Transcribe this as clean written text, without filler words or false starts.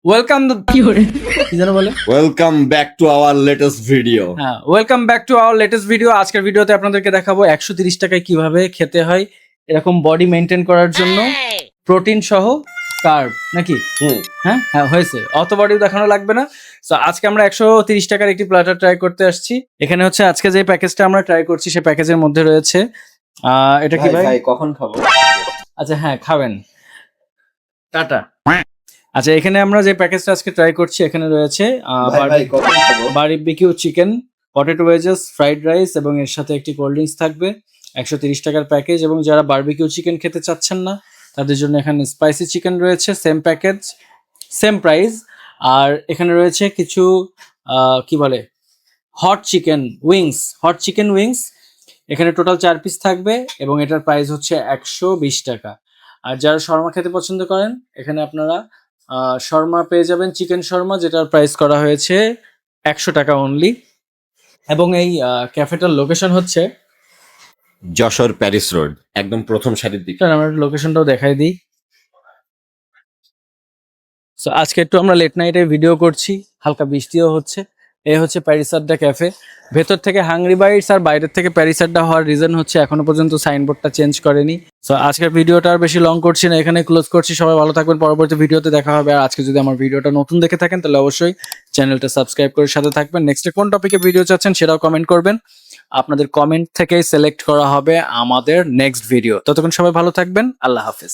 Welcome কি যেন বলে welcome back to our latest video. হ্যাঁ, welcome back to our latest video. আজকের ভিডিওতে আপনাদেরকে দেখাবো 130 টাকায় কিভাবে খেতে হয় এরকম বডি মেনটেন করার জন্য প্রোটিন সহ কার্ব নাকি। হ্যাঁ হ্যাঁ হয়েছে, অত বডি দেখানো লাগবে না। তো আজকে আমরা 130 টাকার একটি প্ল্যাটার ট্রাই করতে আসছি। এখানে হচ্ছে আজকে যে প্যাকেজটা আমরা ট্রাই করছি সেই প্যাকেজের মধ্যে রয়েছে এটা কি ভাই? কখন খাবো? আচ্ছা হ্যাঁ খাবেন, টাটা। আচ্ছা এখানে আমরা যে প্যাকেজটা আজকে ট্রাই করছি এখানে রয়েছে barbecue chicken, potato wages, fried rice এবং এর সাথে একটি কোল্ড ড্রিঙ্কস থাকবে। 130 টাকার প্যাকেজ, এবং যারা বারবিকিউ চিকেন খেতে চাচ্ছেন না তাদের জন্য এখানে স্পাইসি চিকেন রয়েছে, সেম প্যাকেজ সেম প্রাইস। আর এখানে রয়েছে কিছু কি বলে হট চিকেন উইংস। এখানে টোটাল 4 পিস থাকবে এবং এটার প্রাইস হচ্ছে 120 টাকা। আর যারা শর্মা খেতে পছন্দ করেন এখানে আপনারা শর্মা পেয়ে যাবেন, চিকেন শর্মা, যেটার প্রাইস করা হয়েছে 100 টাকা অনলি। এবং এই ক্যাফেটার লোকেশন হচ্ছে যশোর প্যারিস রোড, একদম প্রথম সারির দিকে। আমরা লোকেশনটাও দেখাই দিই। সো আজকে একটু আমরা লেট নাইটে ভিডিও করছি, হালকা বৃষ্টিও হচ্ছে। এই হচ্ছে প্যারিস আড্ডা ক্যাফে। ভেতর থেকে হাংরি বাইটস আর বাইরের থেকে প্যারিস আড্ডা হওয়ার রিজন হচ্ছে এখনো পর্যন্ত সাইনবোর্ডটা চেঞ্জ করেনি। সো আজকের ভিডিওটা আর বেশি লং করছি না, এখানে ক্লোজ করছি। সবাই ভালো থাকবেন, পরবর্তী ভিডিওতে দেখা হবে। আর আজকে যদি আমার ভিডিওটা নতুন দেখে থাকেন তাহলে অবশ্যই চ্যানেলটা সাবস্ক্রাইব করে সাথে থাকবেন। নেক্সট কোন টপিকে ভিডিও চাচ্ছেন সেটাও কমেন্ট করবেন, আপনাদের কমেন্ট থেকেই সিলেক্ট করা হবে আমাদের নেক্সট ভিডিও। ততক্ষণ সবাই ভালো থাকবেন, আল্লাহ হাফেজ।